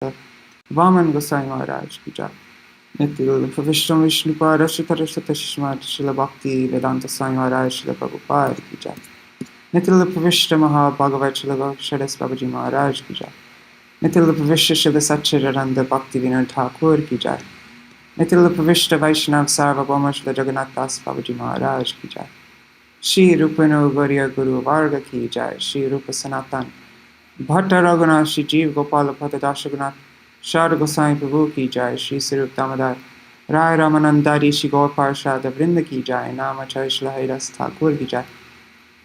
Vaman Gosai Maharaj ki jai. Nitil Vishnu Vishnupada Shitara Shita Shishmat Shila Bhakti Vedanta Swami Maharaj Shila Prabhupada ki jai. Nitil Vishnu Maha Bhagavat Shila Shadas Babaji Maharaj ki jai. Nitil Vishnu Shila Satchidananda Bhakti Vinod Thakur ki jai. Nitil Vishnu Vaishnav Sarvabhauma Shila Jagannath Das Babaji Maharaj ki jai. Shri Rupano Gauriya Guru Varga ki jai. Shri Rupa Sanatan Bhatta Raghunath Shri Jeev Gopala Bhatta Dashagunath Shar Gosai Prabhu ki jai. Shri Sarup Damodar Rai Ramanandari Shri Gaur Parshad Vrinda ki jai. Namacharya Shri Haridas Thakur ki jai.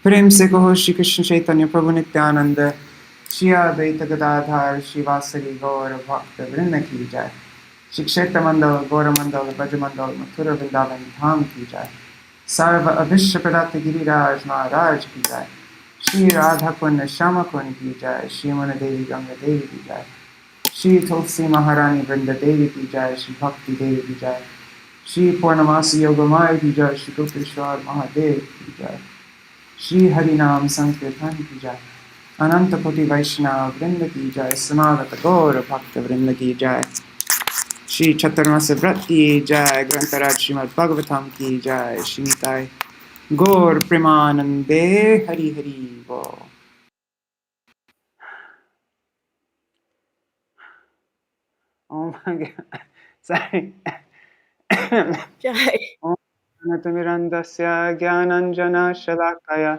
प्रेम से कहो श्री कृष्ण चैतन्य प्रभु नित्यानंद श्री अद्वैत गदाधर श्रीवासरी गौर भक्त वृंद की जय। श्री क्षेत्र मंडल गौर मंडल ब्रज मंडल मथुरा वृंदावन धाम की जय। सर्व अभिष्ट प्रदात गिरिराज महाराज की जय। श्री राधा कुंड श्याम कुंड की जय। श्री मन देवी गंगा देवी की जय। श्री तुलसी महारानी वृंद देवी की जय। श्री भक्ति देवी की जय। श्री पूर्णमासी योगमाय की जय। श्री गोपेश्वर महादेव की जय। श्री हरिनाम संकीर्तन की जय। अनंत कोटि वैष्णव वृंद की जय। समागत गौर भक्त वृंद की जय। श्री चतुर्मास व्रत की जय। ग्रंथराज श्रीमद्-भागवतम की जय। श्री निताय गौर प्रेमानंदे हरि हरि बोल। Oh my God. Sorry. Jai. Om Natimirandasya Gyananjana Shalakaya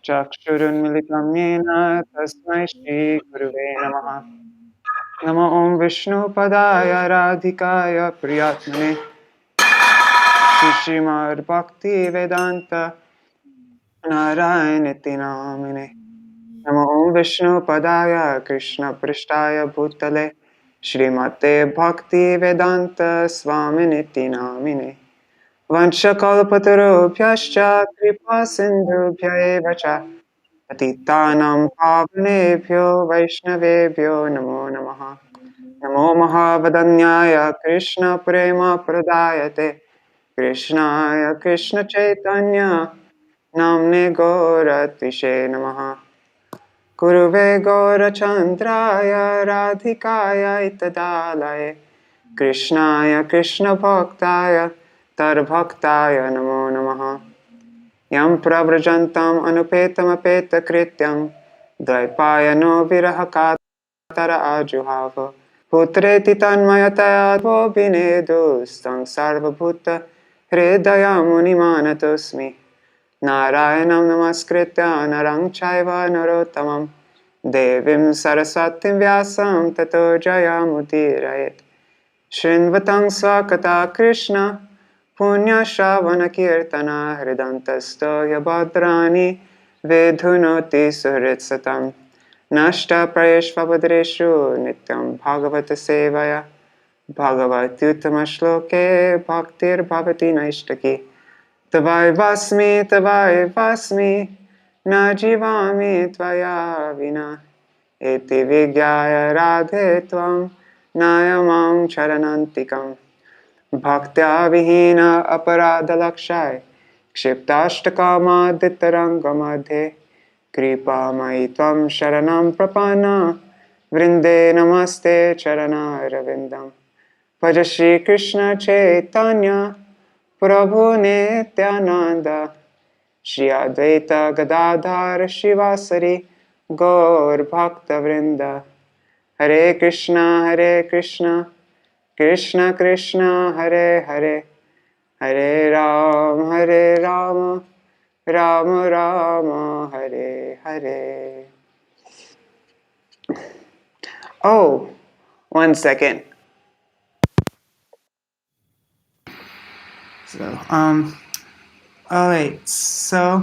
Chakshurunmilitam Yena Tasmai Shri Guruve Namaha. Namo Om Vishnu Padaya Radhikaya Priyatmane Shri Śrīmad Bhakti Vedanta Narayaniti Namine. Namo Om Vishnu Padaya Krishna Prishtaya Bhutale Shrimate Bhakti Vedanta Swaminiti Namine. Vanchakalpatarubhyascha kripa sindhubhya eva cha patitanam pavanebhyo vaishnavebhyo namo namaha. Namo Mahavadanyaya Krishna Prema Pradayate Krishnaya Krishna Chaitanya Namne Gauratishe Namaha. Guruve Gaura Chandraya Radhikaya Itadalaye Krishnaya Krishna Bhaktaya Tarbhaktaya Namo Namaha. Yam Pravrajantam Anupetam Apeta Krityam Dvaipayano Virahakatara Ajuhava Putreti Tanmayataya Dvobinedu Stang Sarvabhuta Hridaya Munimanatosmi Narayanam Namaskritya Narang Chaiva Narottamam Devim Saraswatim Vyasam Tato Jayamudirayet Shrinvatang Swakata Krishna Punya Shravana Kirtana Hridantasto Yabhadrani Vedhunoti Suhritsatam Nashta Prayeshvabhadreshu Nityam Bhagavata Sevaya Bhagavatyutama Shloke Bhaktir Bhavati Naishtaki Tavai Vasmi Na Jivami Tvaya Vina Eti Vigyaya Radhe Tvam Nayamam Charanantikam Bhaktya Vihina Aparadha Lakshai Kshiptashtaka Ditaranga Madhe Kripa Mai Tvam Sharanam Prapana Vrinde Namaste Charana Ravindam Bhaja Shri Krishna Chaitanya Prabhu Nityananda Shri Advaita Gadadhar Shivasari Gaur Bhakta Vrinda Hare Krishna Krishna Krishna Hare Hare Hare Rama Rama Rama Hare Hare. Oh, 1 second. So, all right. So,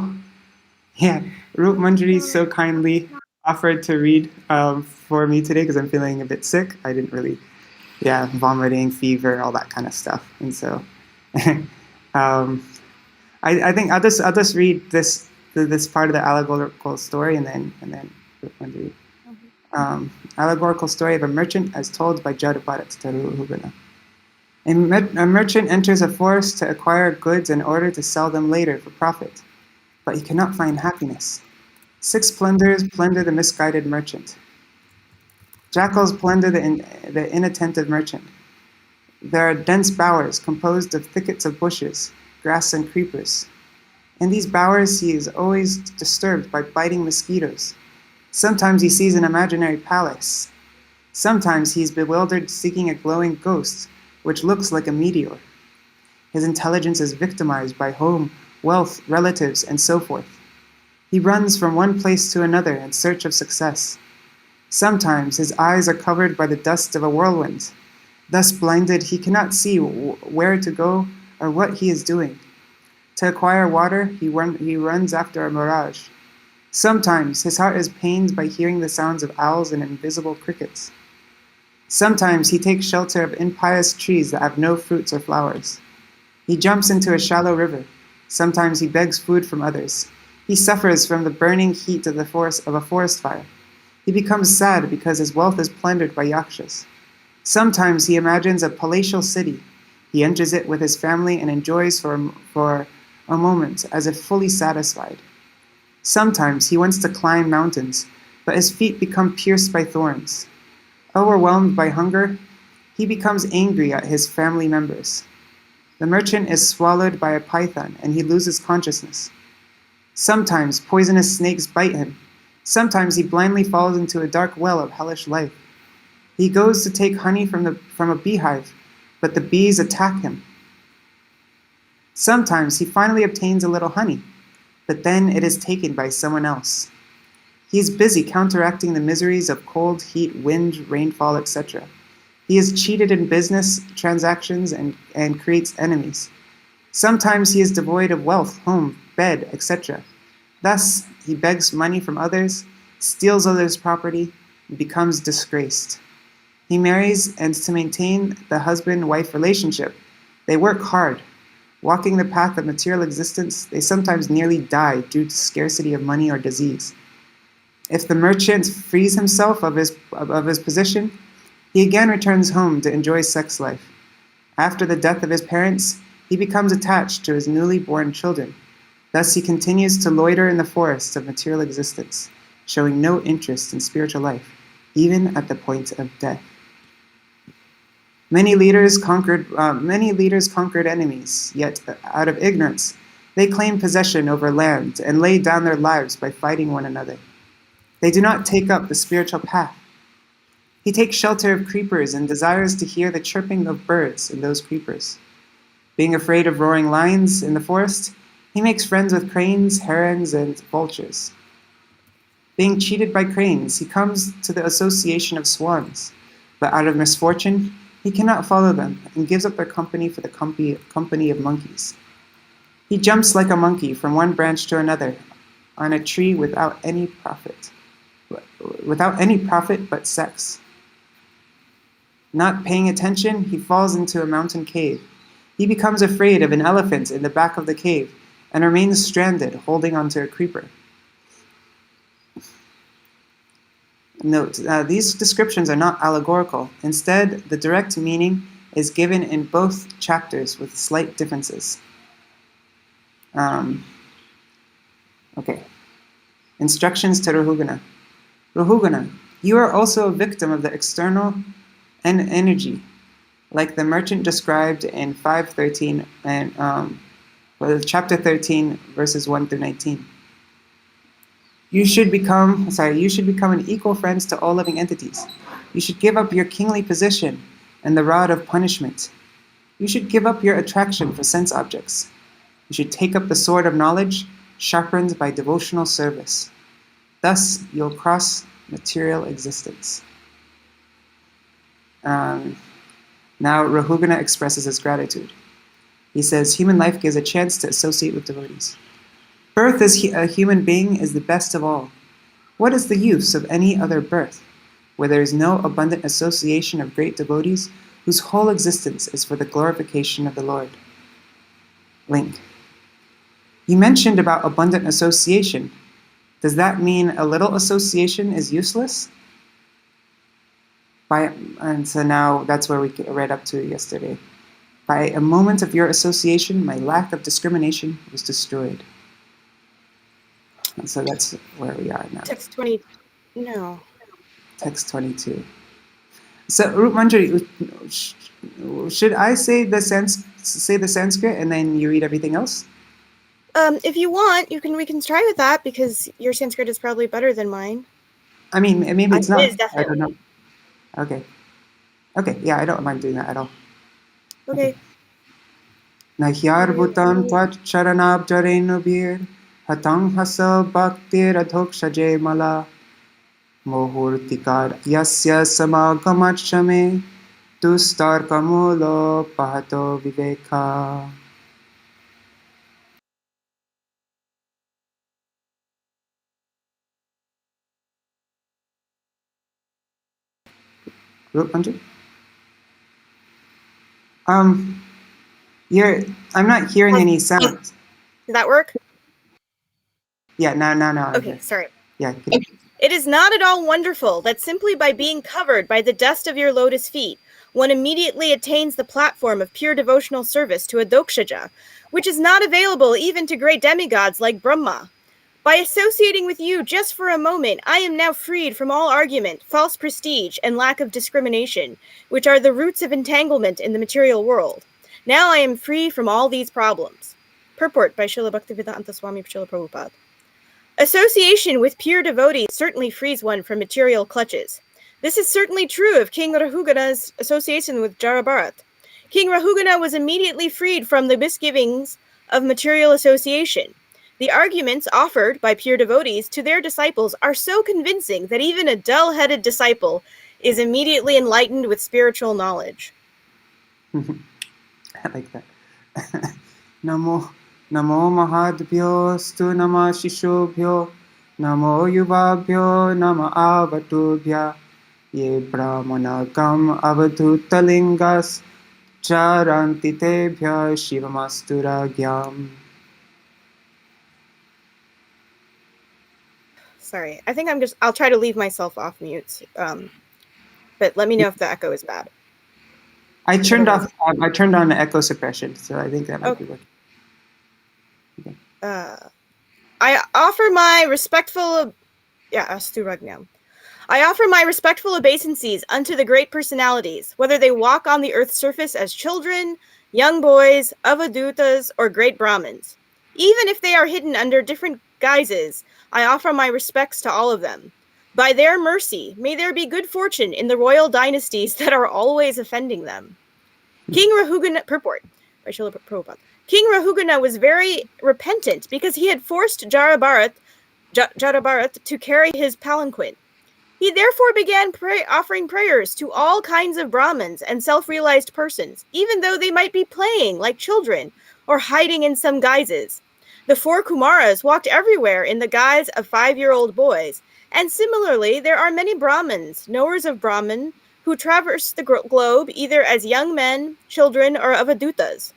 yeah, Roop Manjari so kindly offered to read for me today because I'm feeling a bit sick. I didn't really, vomiting, fever, all that kind of stuff. And so, I think I'll just read this part of the allegorical story and then Roop Manjari. Allegorical story of a merchant as told by Jadabharat. A merchant enters a forest to acquire goods in order to sell them later for profit, but he cannot find happiness. 6 plunderers plunder the misguided merchant. Jackals plunder the inattentive merchant. There are dense bowers composed of thickets of bushes, grass, and creepers. In these bowers, he is always disturbed by biting mosquitoes. Sometimes he sees an imaginary palace. Sometimes he is bewildered seeking a glowing ghost, which looks like a meteor. His intelligence is victimized by home, wealth, relatives, and so forth. He runs from one place to another in search of success. Sometimes his eyes are covered by the dust of a whirlwind. Thus blinded, he cannot see where to go or what he is doing. To acquire water, he runs after a mirage. Sometimes his heart is pained by hearing the sounds of owls and invisible crickets. Sometimes he takes shelter of impious trees that have no fruits or flowers. He jumps into a shallow river. Sometimes he begs food from others. He suffers from the burning heat of a forest fire. He becomes sad because his wealth is plundered by yakshas. Sometimes he imagines a palatial city. He enters it with his family and enjoys for a moment as if fully satisfied. Sometimes he wants to climb mountains, but his feet become pierced by thorns. Overwhelmed by hunger, he becomes angry at his family members. The merchant is swallowed by a python and he loses consciousness. Sometimes poisonous snakes bite him. Sometimes he blindly falls into a dark well of hellish life. He goes to take honey from a beehive, but the bees attack him. Sometimes he finally obtains a little honey, but then it is taken by someone else. He is busy counteracting the miseries of cold, heat, wind, rainfall, etc. He is cheated in business transactions and creates enemies. Sometimes he is devoid of wealth, home, bed, etc. Thus, he begs money from others, steals others' property, and becomes disgraced. He marries, and to maintain the husband-wife relationship, they work hard. Walking the path of material existence, they sometimes nearly die due to scarcity of money or disease. If the merchant frees himself of his position, he again returns home to enjoy sex life. After the death of his parents, he becomes attached to his newly born children. Thus he continues to loiter in the forests of material existence, showing no interest in spiritual life, even at the point of death. Many leaders conquered enemies, yet out of ignorance, they claim possession over land and lay down their lives by fighting one another. They do not take up the spiritual path. He takes shelter of creepers and desires to hear the chirping of birds in those creepers. Being afraid of roaring lions in the forest, he makes friends with cranes, herons, and vultures. Being cheated by cranes, he comes to the association of swans, but out of misfortune, he cannot follow them and gives up their company for the company of monkeys. He jumps like a monkey from one branch to another on a tree without any profit but sex. Not paying attention, he falls into a mountain cave. He becomes afraid of an elephant in the back of the cave and remains stranded, holding onto a creeper. Note, these descriptions are not allegorical. Instead, the direct meaning is given in both chapters with slight differences. Okay. Instructions to Rahugana. Rahugana, you are also a victim of the external energy, like the merchant described in 5:13 and chapter 13, verses 1 through 19. You should become an equal friend to all living entities. You should give up your kingly position and the rod of punishment. You should give up your attraction for sense objects. You should take up the sword of knowledge, sharpened by devotional service. Thus, you'll cross material existence. Now, Rahugana expresses his gratitude. He says, human life gives a chance to associate with devotees. Birth as a human being is the best of all. What is the use of any other birth, where there is no abundant association of great devotees whose whole existence is for the glorification of the Lord? Link. You mentioned about abundant association. Does that mean a little association is useless? And so now that's where we read up to yesterday. By a moment of your association, my lack of discrimination was destroyed. And so that's where we are now. Text 20. No. Text 22. So, Rup Manjari, should I say the Sanskrit and then you read everything else? If you want, we can try with that because your Sanskrit is probably better than mine. I mean, maybe it's not. It is definitely. I don't know. Okay. Okay, yeah, I don't mind doing that at all. Okay. Nahyarbutam tvat charanabjarenubhir hatang hasa bhaktir adhokshaje mala mohurtikar yasya samagamachame tustarkamulo pahato viveka. Rupanji? I'm not hearing any sounds. Does that work? Yeah, no. Okay, sorry. Yeah. It is not at all wonderful that simply by being covered by the dust of your lotus feet, one immediately attains the platform of pure devotional service to a dokshaja, which is not available even to great demigods like Brahma. By associating with you just for a moment, I am now freed from all argument, false prestige, and lack of discrimination, which are the roots of entanglement in the material world. Now I am free from all these problems. Purport by Srila Bhaktivedanta Swami Srila Prabhupada. Association with pure devotees certainly frees one from material clutches. This is certainly true of King Rahugana's association with Jarabharat. King Rahugana was immediately freed from the misgivings of material association. The arguments offered by pure devotees to their disciples are so convincing that even a dull-headed disciple is immediately enlightened with spiritual knowledge. I like that. Namo mahadbhyo stu nama shishobhyo namo yuvabhyo nama avatubhya ye brahmanagam avadhutalingas charanti tebhya shivamasturagyam. Sorry, I think I'll try to leave myself off mute, but let me know if the echo is bad. I turned on the echo suppression, so I think that might be working. Okay. I offer my respectful obeisances unto the great personalities, whether they walk on the earth's surface as children, young boys, avadutas, or great Brahmins. Even if they are hidden under different guises, I offer my respects to all of them. By their mercy, may there be good fortune in the royal dynasties that are always offending them. King Rahugana, purport by Srila Prabhupada. King Rahugana was very repentant because he had forced Jarabharat to carry his palanquin. He therefore began offering prayers to all kinds of Brahmins and self-realized persons, even though they might be playing like children or hiding in some guises. The 4 Kumaras walked everywhere in the guise of 5-year-old boys, and similarly, there are many Brahmins, knowers of Brahman, who traverse the globe either as young men, children, or avadutas.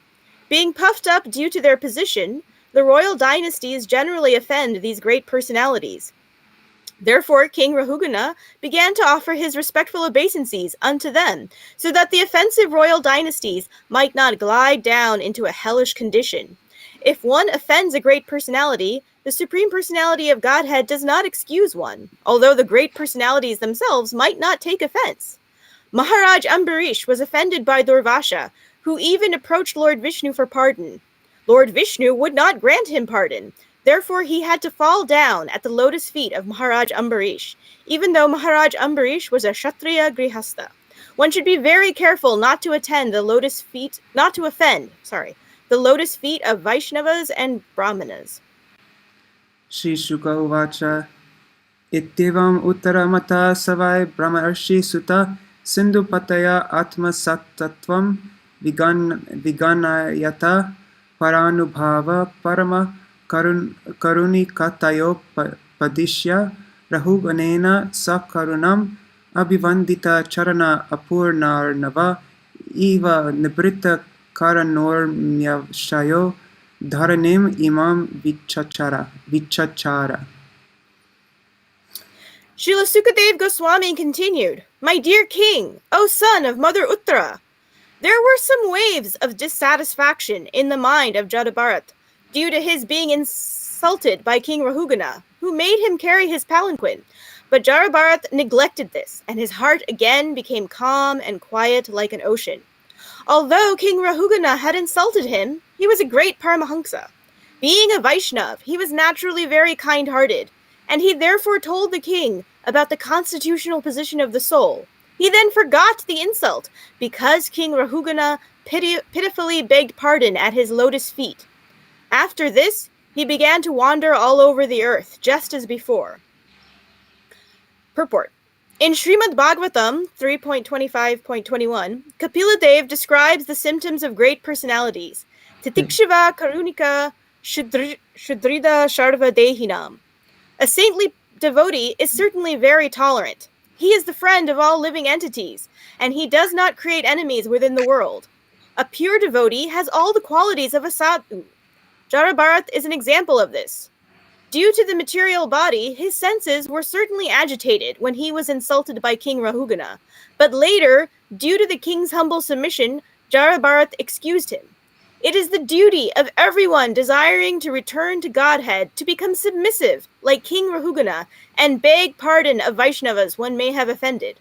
Being puffed up due to their position, the royal dynasties generally offend these great personalities. Therefore, King Rahugana began to offer his respectful obeisances unto them, so that the offensive royal dynasties might not glide down into a hellish condition. If one offends a great personality, the Supreme Personality of Godhead does not excuse one, although the great personalities themselves might not take offense. Maharaj Ambarish was offended by Durvasha, who even approached Lord Vishnu for pardon. Lord Vishnu would not grant him pardon. Therefore, he had to fall down at the lotus feet of Maharaj Ambarish, even though Maharaj Ambarish was a Kshatriya Grihastha. One should be very careful not to offend the lotus feet of Vaishnavas and Brahmanas. Shri Shuka Uvacha Ittivam Uttaramata Savai Brahmarshi Sutta Sindhupataya Atma Sattatvam Viganayata Paranubhava Parama Karunikatayo Padishya Rahuganena Sakarunam Abhivandita Charana Apurnarnava Eva Nibrita Karanormyashayo Dharanim Imam Vichachara. Srila Sukadev Goswami continued, My dear king, O son of Mother Uttara, there were some waves of dissatisfaction in the mind of Jarabharat due to his being insulted by King Rahugana, who made him carry his palanquin. But Jarabharat neglected this, and his heart again became calm and quiet like an ocean. Although King Rahugana had insulted him, he was a great Paramahansa. Being a Vaishnav, he was naturally very kind-hearted, and he therefore told the king about the constitutional position of the soul. He then forgot the insult, because King Rahugana pitifully begged pardon at his lotus feet. After this, he began to wander all over the earth, just as before. Purport. In Śrīmad-Bhāgavatam 3.25.21, Kapila Dev describes the symptoms of great personalities. Titikshava Karunika Shudrida Sharva Dehinam. A saintly devotee is certainly very tolerant. He is the friend of all living entities, and he does not create enemies within the world. A pure devotee has all the qualities of a sadhu. Jarabharat is an example of this. Due to the material body, his senses were certainly agitated when he was insulted by King Rahugana, but later, due to the king's humble submission, Jarabharat excused him. It is the duty of everyone desiring to return to Godhead to become submissive, like King Rahugana, and beg pardon of Vaishnavas one may have offended.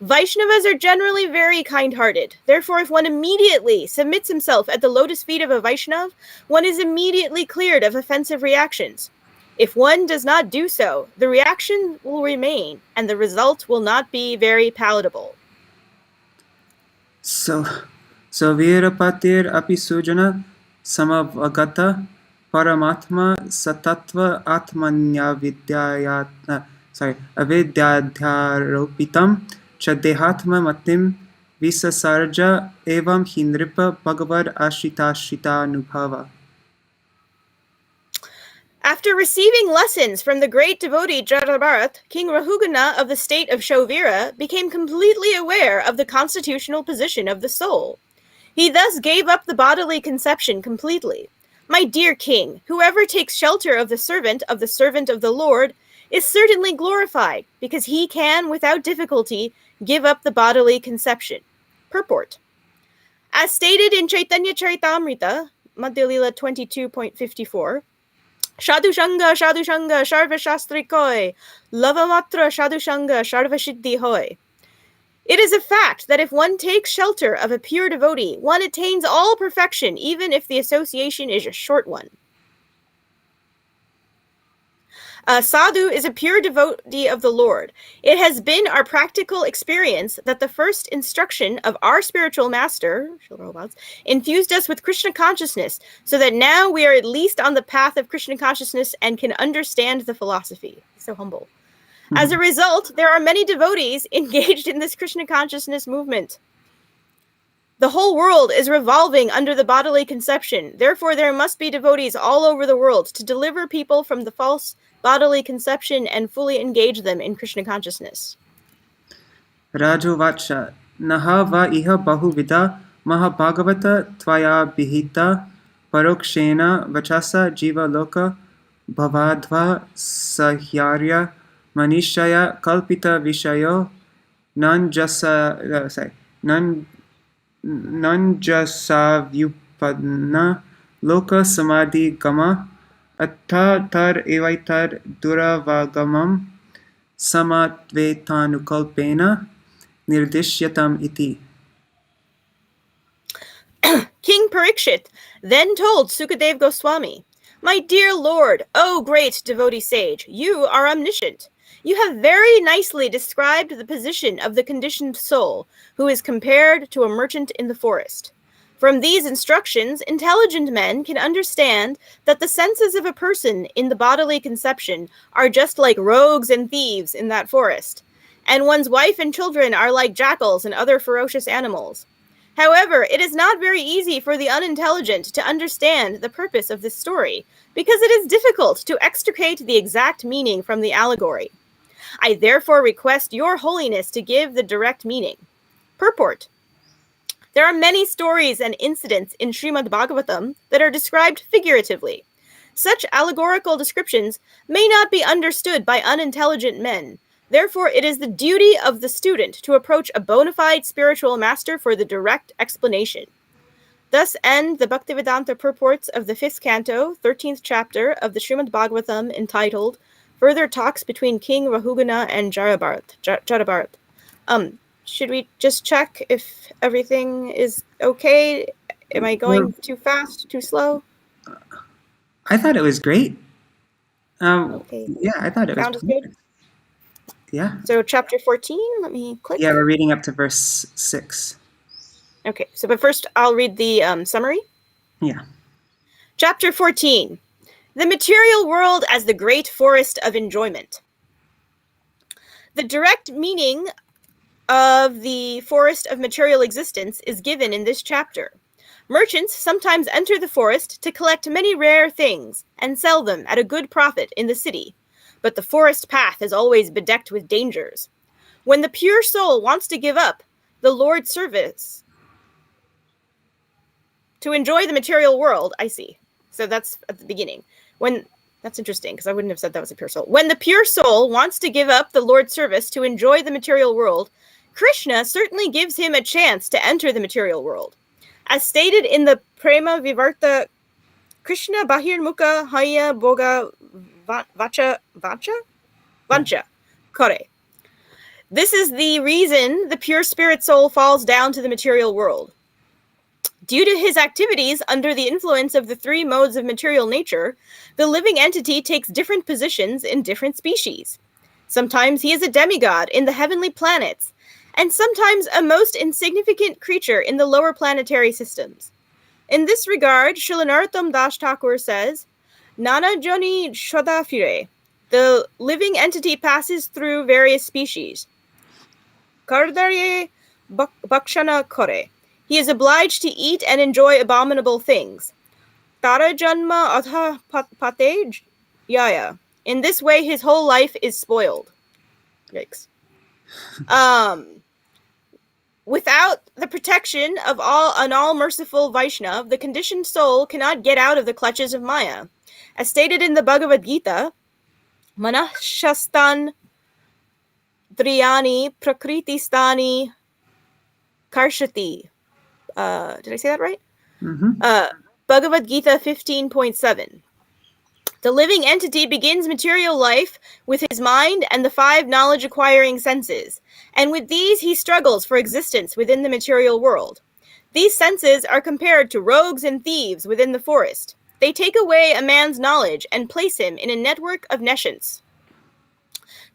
Vaishnavas are generally very kind-hearted. Therefore, if one immediately submits himself at the lotus feet of a Vaishnav, one is immediately cleared of offensive reactions. If one does not do so, the reaction will remain, and the result will not be very palatable. So Virapatir api sujana samavagata paramatma satatva atmanya avidyadhyaropitam chadehatma matim visasarja evam hindripa bhagavad ashritashita nubhava. After receiving lessons from the great devotee Jarabharat, King Rahugana of the state of Shovira became completely aware of the constitutional position of the soul. He thus gave up the bodily conception completely. My dear king, whoever takes shelter of the servant of the Lord is certainly glorified, because he can, without difficulty, give up the bodily conception. Purport. As stated in Chaitanya Charitamrita, Madhya Lila 22.54, Shadhushanga, Sharva Shastri Koi, Lavamatra Shadhushanga, Sharva Siddhi Hoy. It is a fact that if one takes shelter of a pure devotee, one attains all perfection, even if the association is a short one. A sadhu is a pure devotee of the Lord. It has been our practical experience that the first instruction of our spiritual master infused us with Krishna consciousness, so that now we are at least on the path of Krishna consciousness and can understand the philosophy. So humble. As a result, there are many devotees engaged in this Krishna consciousness movement. The whole world is revolving under the bodily conception. Therefore, there must be devotees all over the world to deliver people from the false bodily conception and fully engage them in Krishna consciousness. Rajovacha Nahava iha bahuvida mahabhagavata tvaya bihita parokshena vachasa jiva loka bhavadva sahyarya manishaya kalpita vishayo nanjasa vyupadna loka samadhi gama atta tar evaitar duravagamam samatvetanukhalpena nirdishyatam iti. King Parikshit then told Sukadev Goswami, My dear Lord, O great devotee sage, you are omniscient. You have very nicely described the position of the conditioned soul, who is compared to a merchant in the forest. From these instructions, intelligent men can understand that the senses of a person in the bodily conception are just like rogues and thieves in that forest, and one's wife and children are like jackals and other ferocious animals. However, it is not very easy for the unintelligent to understand the purpose of this story, because it is difficult to extricate the exact meaning from the allegory. I therefore request your holiness to give the direct meaning. Purport. There are many stories and incidents in Śrīmad-Bhāgavatam that are described figuratively. Such allegorical descriptions may not be understood by unintelligent men. Therefore, it is the duty of the student to approach a bona fide spiritual master for the direct explanation. Thus end the Bhaktivedanta purports of the 5th canto, 13th chapter of the Śrīmad-Bhāgavatam entitled further talks between King Rahugana and Jarabharat. Should we just check if everything is okay? Am I going too fast, too slow? I thought it was great. Okay. Yeah, I thought it Sound was is good? perfect. Yeah. So chapter 14, let me click. Yeah, we're reading up to verse 6. Okay, but first I'll read the summary. Yeah. Chapter 14. The material world as the great forest of enjoyment. The direct meaning of the forest of material existence is given in this chapter. Merchants sometimes enter the forest to collect many rare things and sell them at a good profit in the city, but the forest path is always bedecked with dangers. When the pure soul wants to give up the Lord's service to enjoy the material world, I see. So that's at the beginning. That's interesting, because I wouldn't have said that was a pure soul. When the pure soul wants to give up the Lord's service to enjoy the material world, Krishna certainly gives him a chance to enter the material world. As stated in the Prema Vivarta, Krishna Bahirmukha Haya Boga Vancha Kore. This is the reason the pure spirit soul falls down to the material world. Due to his activities under the influence of the three modes of material nature, the living entity takes different positions in different species. Sometimes he is a demigod in the heavenly planets, and sometimes a most insignificant creature in the lower planetary systems. In this regard, Srila Narottam Das Thakur says, Nana Joni Shodafire, the living entity passes through various species. Kardarye Bakshana Kore. He is obliged to eat and enjoy abominable things. Tara Janma Atha Patej Yaya. In this way, his whole life is spoiled. Yikes. Without the protection of an all-merciful Vaishnav, the conditioned soul cannot get out of the clutches of Maya. As stated in the Bhagavad Gita, Manashastan Driyani Prakriti-stani Karshati. Did I say that right? Mm-hmm. Bhagavad Gita 15.7. The living entity begins material life with his mind and the 5 knowledge-acquiring senses, and with these he struggles for existence within the material world. These senses are compared to rogues and thieves within the forest. They take away a man's knowledge and place him in a network of nescience.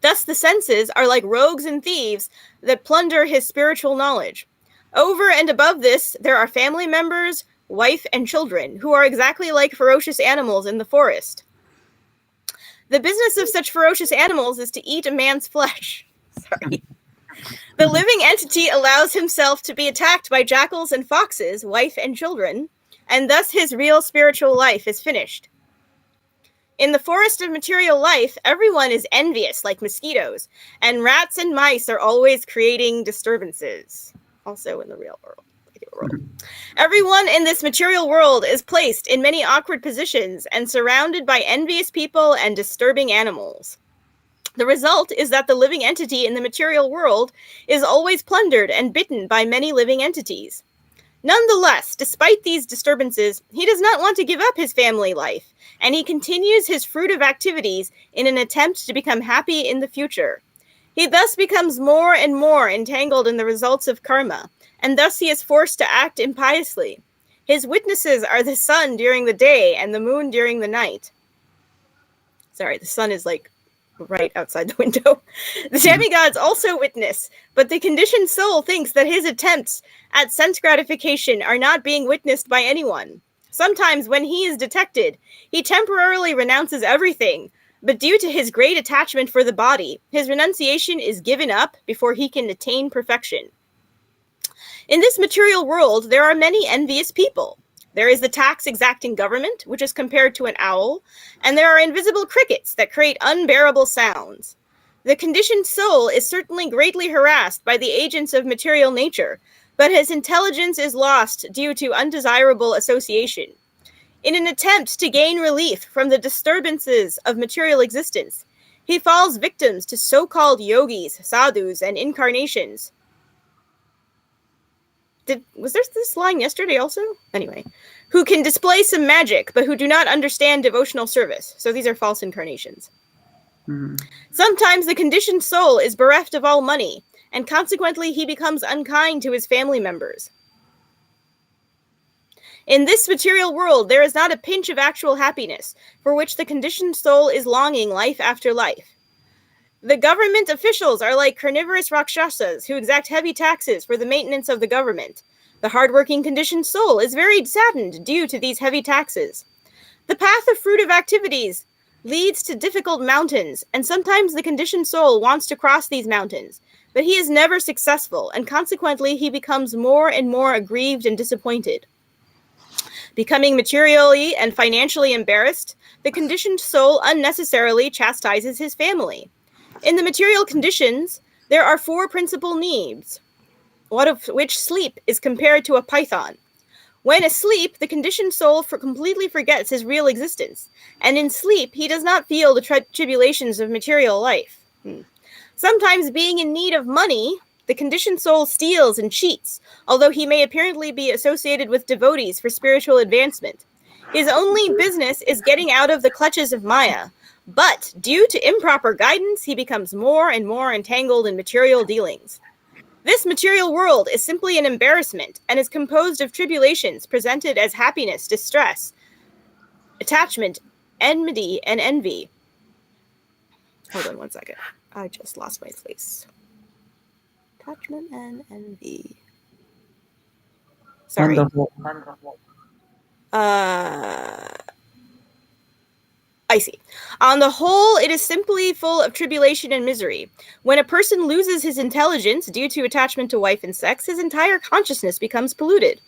Thus the senses are like rogues and thieves that plunder his spiritual knowledge. Over and above this, there are family members, wife, and children, who are exactly like ferocious animals in the forest. The business of such ferocious animals is to eat a man's flesh. Sorry. The living entity allows himself to be attacked by jackals and foxes, wife and children, and thus his real spiritual life is finished. In the forest of material life, everyone is envious like mosquitoes, and rats and mice are always creating disturbances. Also in the real world. Everyone in this material world is placed in many awkward positions and surrounded by envious people and disturbing animals. The result is that the living entity in the material world is always plundered and bitten by many living entities. Nonetheless, despite these disturbances, he does not want to give up his family life, and he continues his fruitive activities in an attempt to become happy in the future. He thus becomes more and more entangled in the results of karma, and thus he is forced to act impiously. His witnesses are the sun during the day and the moon during the night. Sorry, the sun is like right outside the window. The demigods also witness, but the conditioned soul thinks that his attempts at sense gratification are not being witnessed by anyone. Sometimes when he is detected, he temporarily renounces everything, but due to his great attachment for the body, his renunciation is given up before he can attain perfection. In this material world, there are many envious people. There is the tax-exacting government, which is compared to an owl, and there are invisible crickets that create unbearable sounds. The conditioned soul is certainly greatly harassed by the agents of material nature, but his intelligence is lost due to undesirable association. In an attempt to gain relief from the disturbances of material existence, he falls victim to so-called yogis, sadhus, and incarnations. Was there this line yesterday also? Anyway, who can display some magic, but who do not understand devotional service. So these are false incarnations. Sometimes the conditioned soul is bereft of all money, and consequently he becomes unkind to his family members. In this material world, there is not a pinch of actual happiness, for which the conditioned soul is longing life after life. The government officials are like carnivorous rakshasas who exact heavy taxes for the maintenance of the government. The hard-working conditioned soul is very saddened due to these heavy taxes. The path of fruitive activities leads to difficult mountains, and sometimes the conditioned soul wants to cross these mountains, but he is never successful, and consequently he becomes more and more aggrieved and disappointed. Becoming materially and financially embarrassed, the conditioned soul unnecessarily chastises his family. In the material conditions, there are 4 principal needs, one of which sleep is compared to a python. When asleep, the conditioned soul completely forgets his real existence, and in sleep, he does not feel the tribulations of material life. Sometimes, being in need of money, the conditioned soul steals and cheats, although he may apparently be associated with devotees for spiritual advancement. His only business is getting out of the clutches of Maya, but due to improper guidance, he becomes more and more entangled in material dealings. This material world is simply an embarrassment and is composed of tribulations presented as happiness, distress, attachment, enmity, and envy. Hold on one second. I just lost my place. Attachment and envy. Sorry. I see. On the whole, it is simply full of tribulation and misery. When a person loses his intelligence due to attachment to wife and sex, his entire consciousness becomes polluted.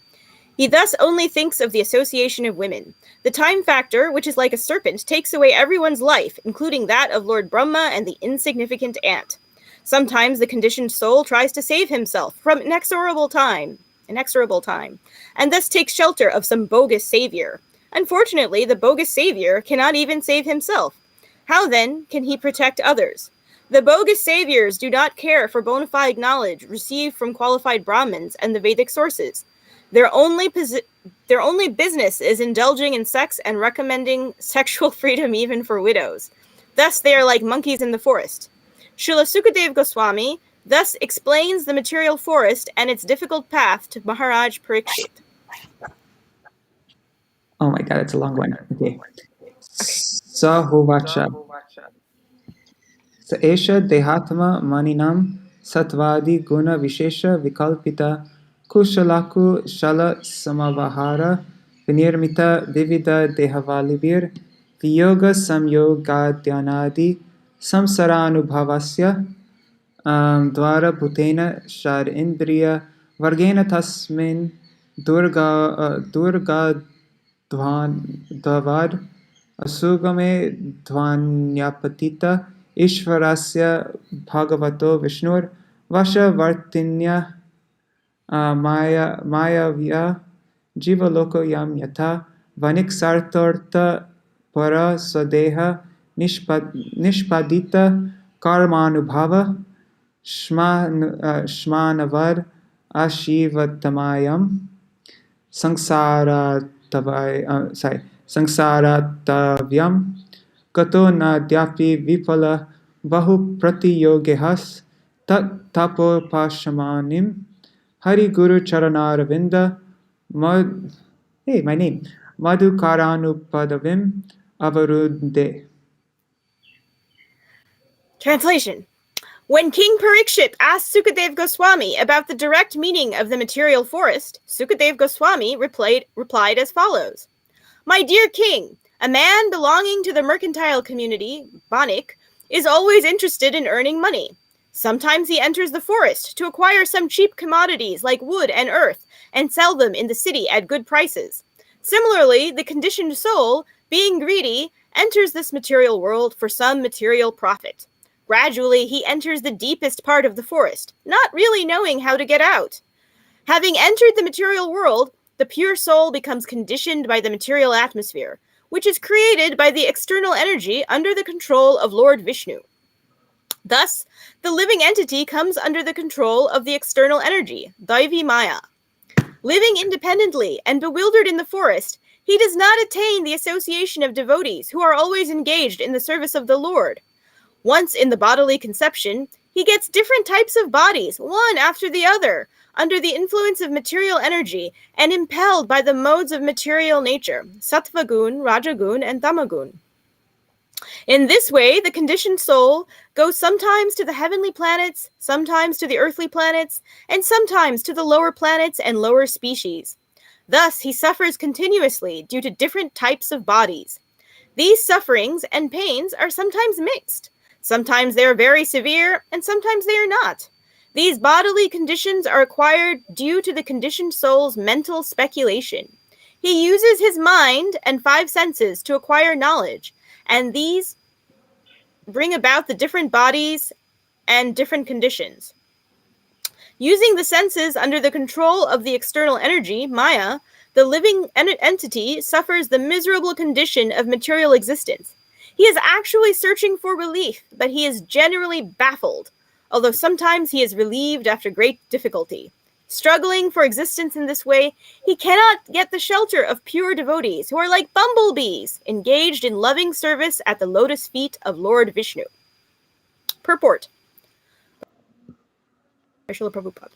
He thus only thinks of the association of women. The time factor, which is like a serpent, takes away everyone's life, including that of Lord Brahma and the insignificant ant. Sometimes the conditioned soul tries to save himself from inexorable time, and thus takes shelter of some bogus savior. Unfortunately, the bogus savior cannot even save himself. How then can he protect others? The bogus saviors do not care for bona fide knowledge received from qualified Brahmins and the Vedic sources. Their only business is indulging in sex and recommending sexual freedom even for widows. Thus, they are like monkeys in the forest. Srila Sukadeva Goswami thus explains the material forest and its difficult path to Maharaj Parikshit. Oh my god, it's a long one. Okay. Sahovacha. Sa esha dehatma maninam satvadi guna vishesha vikalpita kushalaku shala samavahara vinirmita vivida dehavalivir viyoga samyogadyanadi samsaranubhavasya dvara bhutena shar indriya vargena tasmin durga Dvad Asugame Dhvanyapatita Ishvarasya Bhagavato Vishnur Vasha Vartinya Mayavya Jivaloko Yam Yatha Vaniksartorta Para Swadeha Nishpadita Karmanubhava Shmanavad Ashivatamayam Sangsaratavyam Kato Nadyapi Vipala Bahu Pratiyogehas Tat Tapo Pashamanim Hari Guru Charanaravinda Madhukaranupadavam Avarude. Translation. When King Parikshit asked Sukadeva Goswami about the direct meaning of the material forest, Sukadeva Goswami replied as follows. My dear king, a man belonging to the mercantile community, Banik, is always interested in earning money. Sometimes he enters the forest to acquire some cheap commodities like wood and earth and sell them in the city at good prices. Similarly, the conditioned soul, being greedy, enters this material world for some material profit. Gradually, he enters the deepest part of the forest, not really knowing how to get out. Having entered the material world, the pure soul becomes conditioned by the material atmosphere, which is created by the external energy under the control of Lord Vishnu. Thus, the living entity comes under the control of the external energy, Daivi Maya. Living independently and bewildered in the forest, he does not attain the association of devotees who are always engaged in the service of the Lord. Once in the bodily conception, he gets different types of bodies, one after the other, under the influence of material energy and impelled by the modes of material nature, sattva gun, rajagun, and tamagun. In this way, the conditioned soul goes sometimes to the heavenly planets, sometimes to the earthly planets, and sometimes to the lower planets and lower species. Thus, he suffers continuously due to different types of bodies. These sufferings and pains are sometimes mixed. Sometimes they are very severe, and sometimes they are not. These bodily conditions are acquired due to the conditioned soul's mental speculation. He uses his mind and 5 senses to acquire knowledge, and these bring about the different bodies and different conditions. Using the senses under the control of the external energy, Maya, the living entity suffers the miserable condition of material existence. He is actually searching for relief, but he is generally baffled, although sometimes he is relieved after great difficulty. Struggling for existence in this way, he cannot get the shelter of pure devotees who are like bumblebees, engaged in loving service at the lotus feet of Lord Vishnu. Purport. Srila Prabhupada.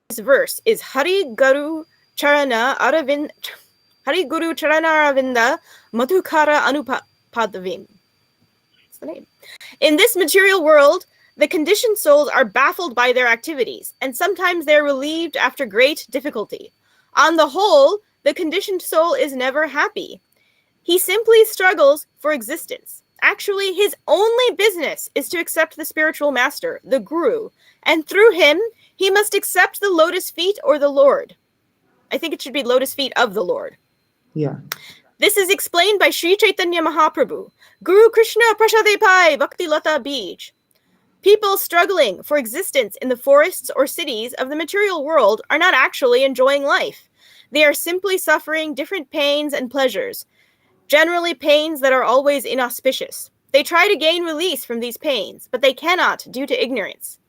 This verse is Hari Guru Charana Aravinda Madhukara Anupadavim. That's the name. In this material world, the conditioned souls are baffled by their activities, and sometimes they are relieved after great difficulty. On the whole, the conditioned soul is never happy. He simply struggles for existence. Actually, his only business is to accept the spiritual master, the Guru, and through him, he must accept the lotus feet or the Lord. I think it should be lotus feet of the Lord. Yeah. This is explained by Sri Chaitanya Mahaprabhu. Guru Krishna Prasade Pai Bhakti Lata Bij. People struggling for existence in the forests or cities of the material world are not actually enjoying life. They are simply suffering different pains and pleasures, generally pains that are always inauspicious. They try to gain release from these pains, but they cannot due to ignorance.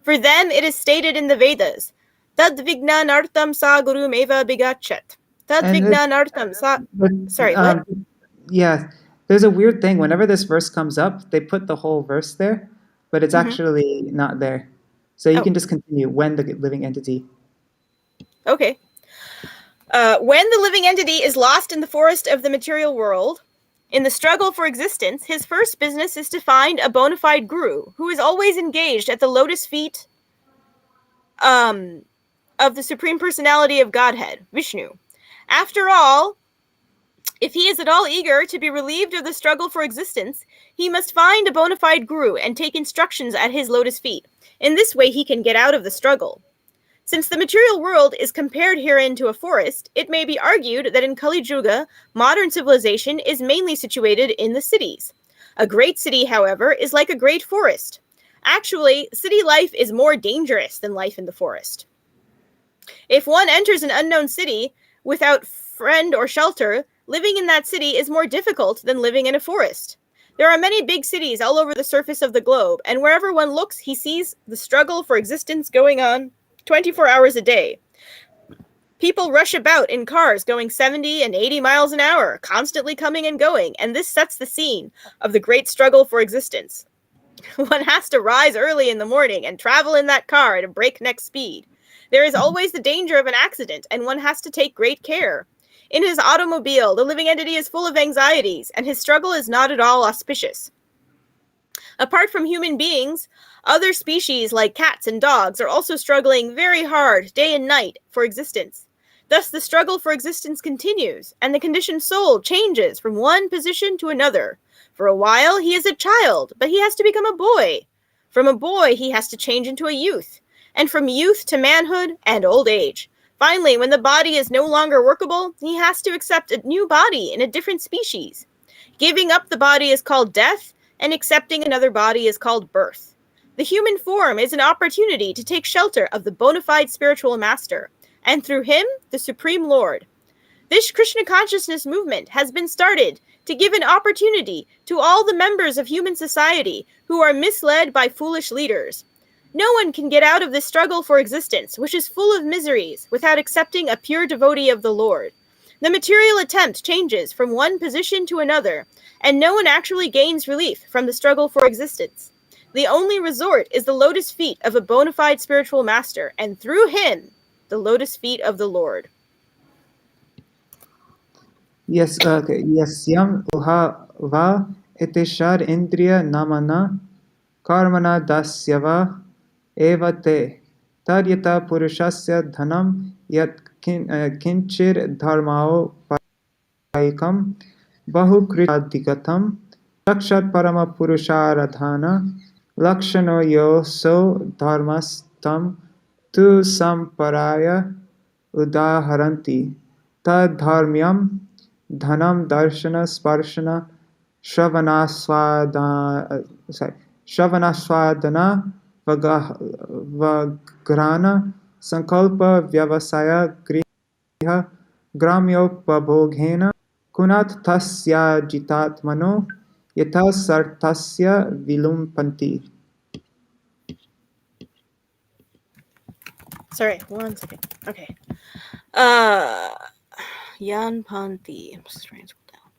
For them, it is stated in the Vedas, Tad Vignanartam Sa Guru Meva Bigachat. Tad Vignanartam Sa... Sorry, what? Yeah, there's a weird thing. Whenever this verse comes up, they put the whole verse there, but it's actually not there. So you can just continue. When the living entity. Okay. When the living entity is lost in the forest of the material world, in the struggle for existence, his first business is to find a bona fide guru who is always engaged at the lotus feet of the Supreme Personality of Godhead, Vishnu. After all, if he is at all eager to be relieved of the struggle for existence, he must find a bona fide guru and take instructions at his lotus feet. In this way, he can get out of the struggle. Since the material world is compared herein to a forest, it may be argued that in Kali Yuga, modern civilization is mainly situated in the cities. A great city, however, is like a great forest. Actually, city life is more dangerous than life in the forest. If one enters an unknown city without friend or shelter, living in that city is more difficult than living in a forest. There are many big cities all over the surface of the globe, and wherever one looks, he sees the struggle for existence going on 24 hours a day. People rush about in cars going 70 and 80 miles an hour, constantly coming and going, and this sets the scene of the great struggle for existence. One has to rise early in the morning and travel in that car at a breakneck speed. There is always the danger of an accident, and one has to take great care. In his automobile, the living entity is full of anxieties, and his struggle is not at all auspicious. Apart from human beings, other species like cats and dogs are also struggling very hard, day and night, for existence. Thus, the struggle for existence continues, and the conditioned soul changes from one position to another. For a while, he is a child, but he has to become a boy. From a boy, he has to change into a youth, and from youth to manhood and old age. Finally, when the body is no longer workable, he has to accept a new body in a different species. Giving up the body is called death, and accepting another body is called birth. The human form is an opportunity to take shelter of the bona fide spiritual master, and through him, the Supreme Lord. This Krishna consciousness movement has been started to give an opportunity to all the members of human society who are misled by foolish leaders. No one can get out of this struggle for existence, which is full of miseries, without accepting a pure devotee of the Lord. The material attempt changes from one position to another, and no one actually gains relief from the struggle for existence. The only resort is the lotus feet of a bona fide spiritual master, and through him, the lotus feet of the Lord. Yes, okay. Yasyam uha va eteshar indriya namana karmana dasyava evate taryata purushasya dhanam yat kinchir dharmao paikam bahukritadigatam sakshat parama purusharadhana lakshano yoso dharmastam tu samparaya udaharanti tad dharmyam dhanam darshana sparshana shravanaswadana vagrana sankalpa vyavasaya griha gramyopabhoghena kunat tasya jitatmano yata sartasya vilumpanti. Sorry, 1 second. Okay. Yanpanti. I'm just trying to scroll down.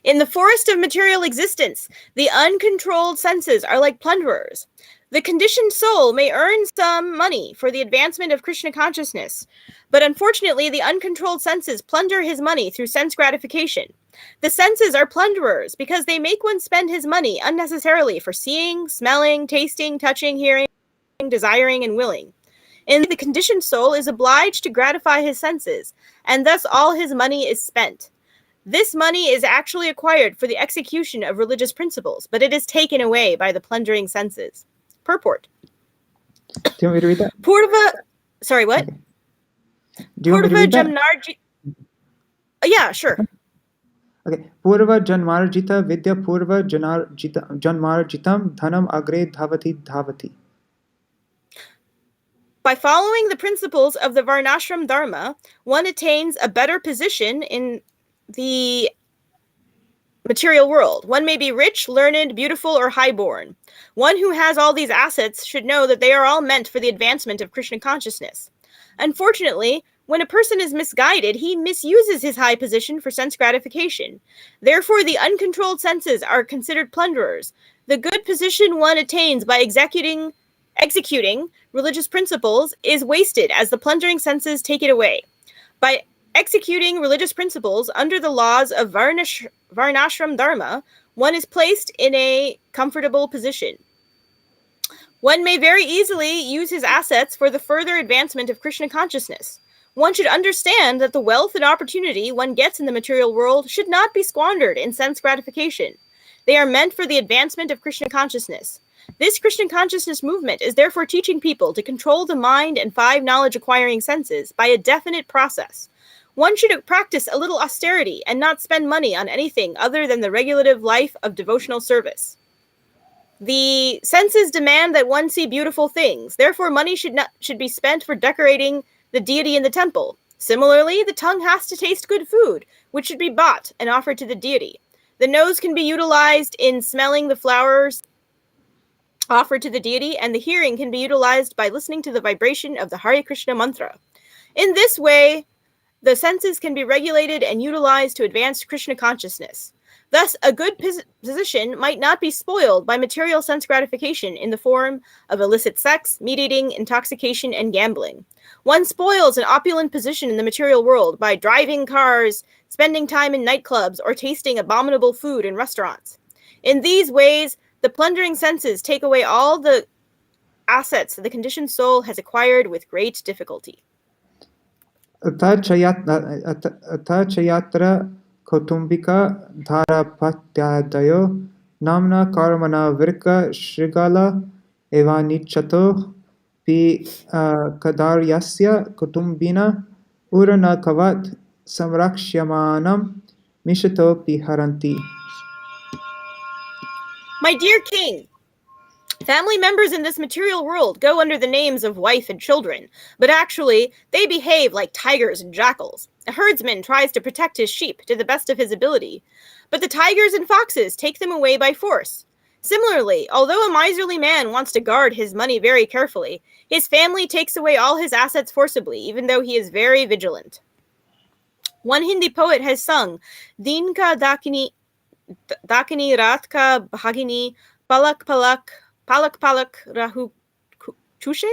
In the forest of material existence, the uncontrolled senses are like plunderers. The conditioned soul may earn some money for the advancement of Krishna consciousness, but unfortunately, the uncontrolled senses plunder his money through sense gratification. The senses are plunderers because they make one spend his money unnecessarily for seeing, smelling, tasting, touching, hearing, desiring, and willing. And the conditioned soul is obliged to gratify his senses, and thus all his money is spent. This money is actually acquired for the execution of religious principles, but it is taken away by the plundering senses. Purport. Do you want me to read that? Purva. Sorry, what? Okay. Do you want me to read that? Jamnarji. Yeah, sure. Okay. Purva janmarjita vidya purva janmarjitam dhanam agre dhavati dhavati. By following the principles of the Varnashram Dharma, one attains a better position in the material world. One may be rich, learned, beautiful, or highborn. One who has all these assets should know that they are all meant for the advancement of Krishna consciousness. Unfortunately, when a person is misguided, he misuses his high position for sense gratification. Therefore, the uncontrolled senses are considered plunderers. The good position one attains by executing religious principles is wasted as the plundering senses take it away. By executing religious principles under the laws of Varnashram Dharma, one is placed in a comfortable position. One may very easily use his assets for the further advancement of Krishna consciousness. One should understand that the wealth and opportunity one gets in the material world should not be squandered in sense gratification. They are meant for the advancement of Krishna consciousness. This Krishna consciousness movement is therefore teaching people to control the mind and 5 knowledge-acquiring senses by a definite process. One should practice a little austerity and not spend money on anything other than the regulative life of devotional service. The senses demand that one see beautiful things. Therefore, money should be spent for decorating the deity in the temple. Similarly, the tongue has to taste good food, which should be bought and offered to the deity. The nose can be utilized in smelling the flowers offered to the deity, and the hearing can be utilized by listening to the vibration of the Hare Krishna mantra. In this way, the senses can be regulated and utilized to advance Krishna consciousness. Thus, a good position might not be spoiled by material sense gratification in the form of illicit sex, meat-eating, intoxication, and gambling. One spoils an opulent position in the material world by driving cars, spending time in nightclubs, or tasting abominable food in restaurants. In these ways, the plundering senses take away all the assets that the conditioned soul has acquired with great difficulty. Ata chayatra kautumbika dharapatyadayo namna karmana virka shrigala evanichato pi kadaryasya kutumbina urana kavat samrakshyamanam mishato piharanti. My dear king, family members in this material world go under the names of wife and children, but actually, they behave like tigers and jackals. A herdsman tries to protect his sheep to the best of his ability, but the tigers and foxes take them away by force. Similarly, although a miserly man wants to guard his money very carefully, his family takes away all his assets forcibly, even though he is very vigilant. One Hindi poet has sung, Dinka Dakini Ratka Bhagini Palak Rahu Chushe?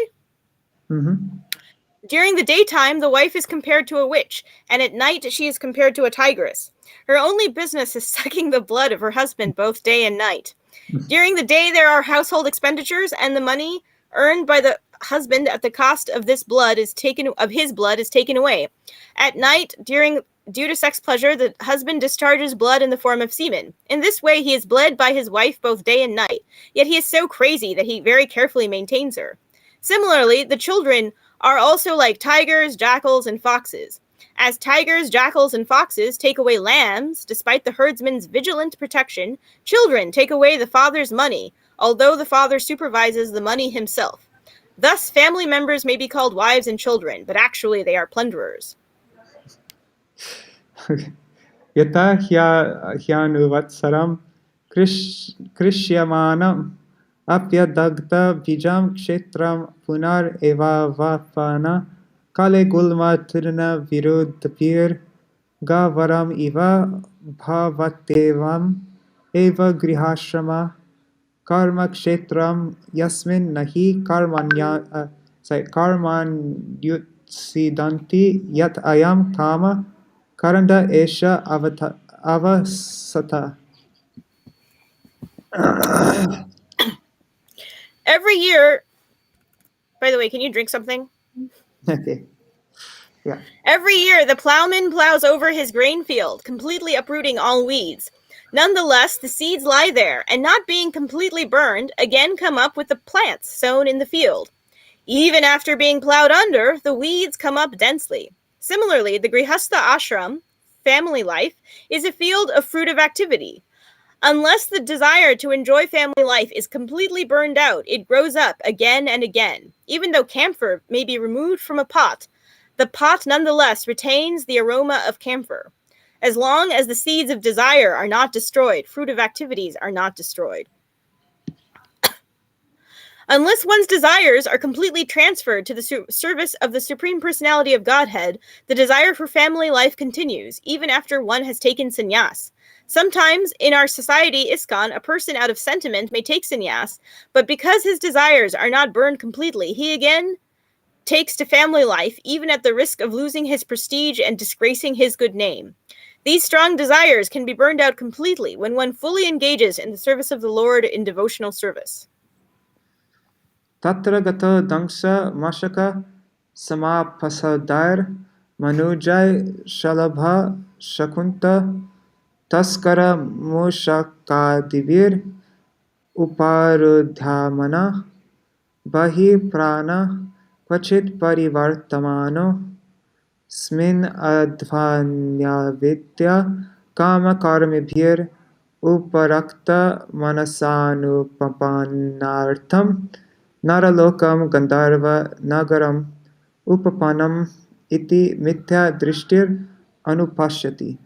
During the daytime, the wife is compared to a witch, and at night she is compared to a tigress. Her only business is sucking the blood of her husband both day and night. During the day, there are household expenditures, and the money earned by the husband at the cost of his blood is taken away. At night, due to sex pleasure, the husband discharges blood in the form of semen. In this way, he is bled by his wife both day and night, yet he is so crazy that he very carefully maintains her. Similarly, the children are also like tigers, jackals, and foxes. As tigers, jackals, and foxes take away lambs, despite the herdsman's vigilant protection, children take away the father's money, although the father supervises the money himself. Thus, family members may be called wives and children, but actually they are plunderers. Yata hyanuvatsaram krishyamanam apyadagta bijam kshetram punar evavapana kale gulma tirna virudapir gavaram iva bhavatevam eva grihashrama karma kshetram yasmin nahi karmanyutsidanti yat ayam kama karanda esha avasata. Every year, by the way, can you drink something? Okay. Yeah. Every year, the plowman plows over his grain field, completely uprooting all weeds. Nonetheless, the seeds lie there, and not being completely burned, again come up with the plants sown in the field. Even after being plowed under, the weeds come up densely. Similarly, the Grihastha ashram, family life, is a field of fruitive activity. Unless the desire to enjoy family life is completely burned out, it grows up again and again. Even though camphor may be removed from a pot, the pot nonetheless retains the aroma of camphor. As long as the seeds of desire are not destroyed, fruitive activities are not destroyed. Unless one's desires are completely transferred to the service of the Supreme Personality of Godhead, the desire for family life continues, even after one has taken sannyas. Sometimes, in our society, ISKCON, a person out of sentiment may take sannyas, but because his desires are not burned completely, he again takes to family life, even at the risk of losing his prestige and disgracing his good name. These strong desires can be burned out completely when one fully engages in the service of the Lord in devotional service. Tatra gata dangsha mashaka samapasadair manujai shalabha shakunta taskara mushakadivir uparudhamana bahi prana kvachit parivartamano smin advanyavidya kama karmibhir uparakta manasanupapannartham naralokam gandharva nagaram upapanam iti mithya drishtir anupashyati.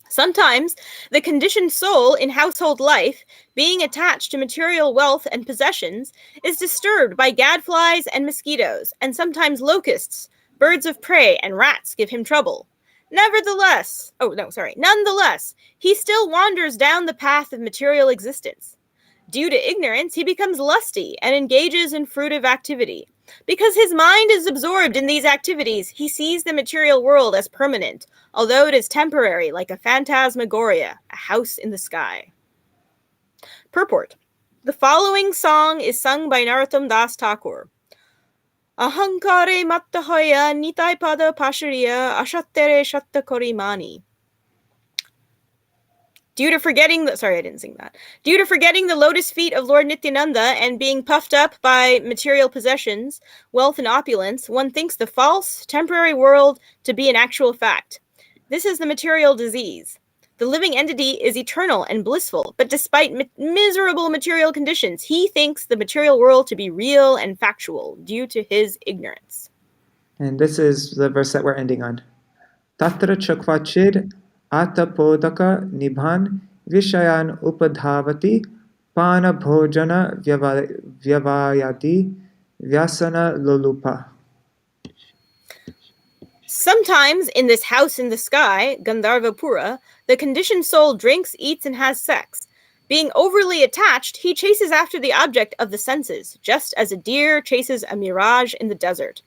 Sometimes, the conditioned soul in household life, being attached to material wealth and possessions, is disturbed by gadflies and mosquitoes, and sometimes locusts, birds of prey, and rats give him trouble. Nonetheless, he still wanders down the path of material existence. Due to ignorance, he becomes lusty and engages in fruitive activity. Because his mind is absorbed in these activities, he sees the material world as permanent, although it is temporary, like a phantasmagoria, a house in the sky. Purport. The following song is sung by Narottam Das Thakur. Ahankare mattahoya nitai pada pashariya ashattere shatta korimani. Due to forgetting the lotus feet of Lord Nityananda and being puffed up by material possessions, wealth, and opulence, one thinks the false, temporary world to be an actual fact. This is the material disease. The living entity is eternal and blissful, but despite miserable material conditions, he thinks the material world to be real and factual due to his ignorance. And this is the verse that we're ending on. Tatra chakvachid atapodaka nibhan vishayan upadhavati pana bhojana vyavayati vyasana lolupa. Sometimes in this house in the sky, Gandharvapura, the conditioned soul drinks, eats, and has sex. Being overly attached, he chases after the object of the senses, just as a deer chases a mirage in the desert.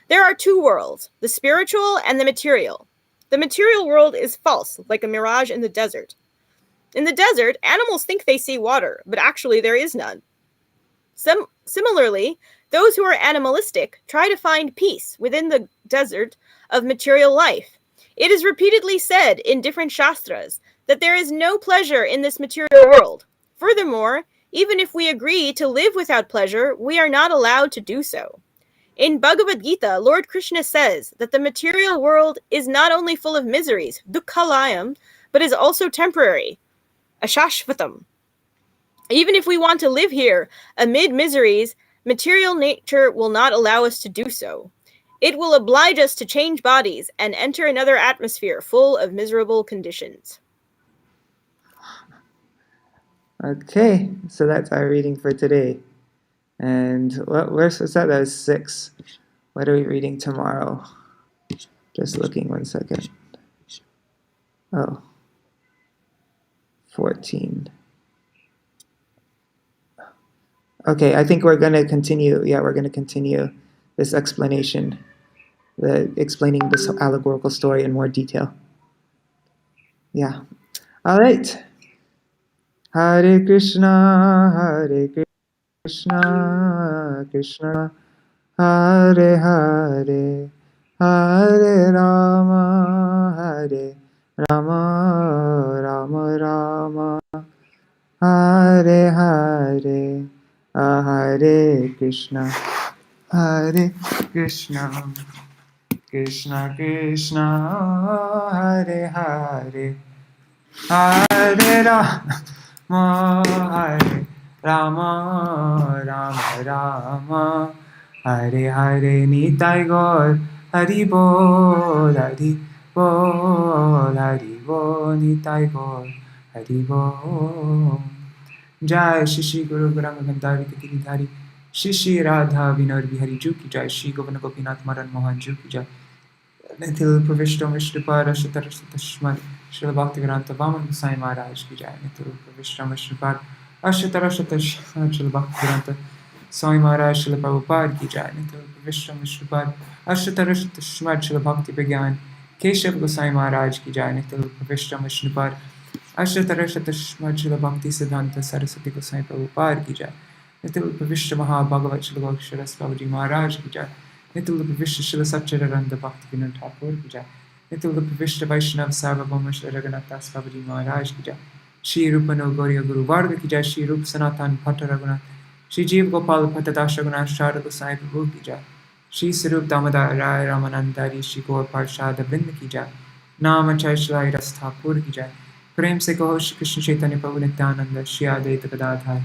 There are two worlds, the spiritual and the material. The material world is false, like a mirage in the desert. In the desert, animals think they see water, but actually there is none. Similarly, those who are animalistic try to find peace within the desert of material life. It is repeatedly said in different shastras that there is no pleasure in this material world. Furthermore, even if we agree to live without pleasure, we are not allowed to do so. In Bhagavad Gita, Lord Krishna says that the material world is not only full of miseries, dukkhalayam, but is also temporary, ashashvatam. Even if we want to live here amid miseries, material nature will not allow us to do so. It will oblige us to change bodies and enter another atmosphere full of miserable conditions. Okay, so that's our reading for today. And what verse was that? That was 6. What are we reading tomorrow? Just looking 1 second. Oh, 14. Okay, I think we're going to continue. Yeah, we're going to continue this explanation, explaining this allegorical story in more detail. Yeah. All right. Hare Krishna, Krishna, Hare Hare, Hare Rama, Rama Rama, Hare Hare, Hare Krishna, Krishna Krishna, Hare Hare, Hare Rama, Rama Rama, Hare Hare. Nitai Gaur, Hari Bol, Hari Bol, Hari Bol, Nitai Gaur, Hari Bol. Jai Shri Guru Gauranga Gandhari Giridhari, Shri Radha Vinod Bihari Ju ki jai, Shri Govardhana Gopinath Maran Mohan Ju ki jai. Nitil Pravishtam Vishnupara Shatarashatashmar Srila Bhaktivedanta Vaman Gosai Maharaj ki jai. Nitil Pravishtam Vishnupara Ashatarashatashmar Srila Bhaktivedanta Swami Maharaj Srila Prabhupada ki jai. Nitil Pravishtam Vishnupara Ashatarashatashmar Srila Bhakti Vigyan Keshav Gosai Maharaj ki jai. Nitil Pravishtam Vishnupara Ashatarashatashmar Srila Bhakti Siddhanta Saraswati Gosai Prabhupada ki jai. Nitil Pravishta Maha-Bhagavat Srila Gokshara Babaji Maharaj ki jai. Nitil Pravishta Srila Satchidananda Bhakti Vinod Thakur ki jai. Nitil Pravishta Vaishnav Sarvabhauma Srila Raghunath Das Babaji Maharaj ki jai. Shri Rupano Gauriya Guru Varga ki jai. Shri Rup Sanatan Bhatta Raghunath, Shri Jeev Gopal Bhatta Das Raghunath Sharada Gosai Prabhu ki jai. Shri Sarup Damodar Rai Ramanandari Shri Gaur Parshada Vrinda ki jai. Nama Chaishlai Ras Thakur ki jai. प्रेम से कहो श्री कृष्ण चैतन्य प्रभु नित्यानंद श्री अद्वैत गदाधर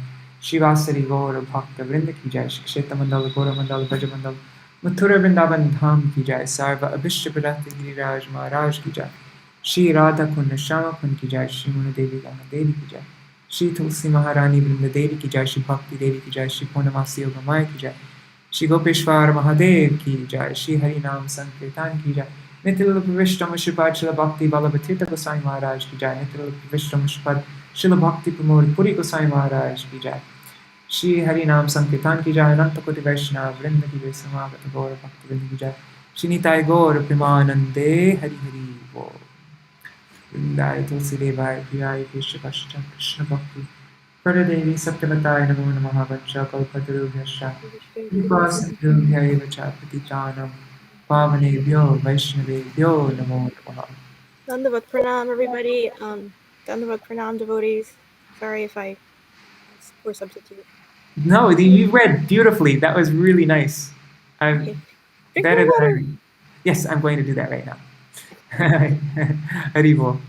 शिवासरी गौर भक्त वृंद की जय। श्री क्षेत्र मंडल गौर मंडल ब्रज मंडल मथुरा वृंदावन धाम की जय। सर्व अभिष्ट प्रदाते गिरिराज महाराज की जय। श्री राधा कुंड श्याम कुंड की जय। श्री मुनि देवी गंगा देवी की जय। श्री तुलसी महारानी वृंद देवी की जय। श्री भक्ति देवी की जय। श्री पूर्णमासी योग माया की जय। श्री गोपेश्वर महादेव की जय। श्री हरि नाम संकीर्तन की जय। Nitil Pravishtam Shipad Srila Bhakti Balabatirtha Gosai Maharaj ki jai. Nitil Pravishtam Shipad Srila Bhakti Pramod Puri Gosai Maharaj ki jai. Shri Hari Nam Sankirtan ki jai. Ananta Koti Vaishnava Vrinda ki jai. Samagata Gaura Bhakti Vrinda ki jai. Shri Nitai Gaura Primanande Hari Hari Bo. Vrindai Tulsi Devai Priyai Krishna Kashta Krishna Bhakti Pradadevi Saptavataya Namo Namaha Vacha Kalpatarubhyascha Vipasindubhya Vacha Patitanam Pavanebhyo Vaishnavebhyo Namo Namaha. Dandavat Pranam, everybody. Dandavat Pranam, devotees. Sorry if I poor substitute. No, you read beautifully. That was really nice. Okay. Drink Better more water. than. Yes, I'm going to do that right now. Haribol.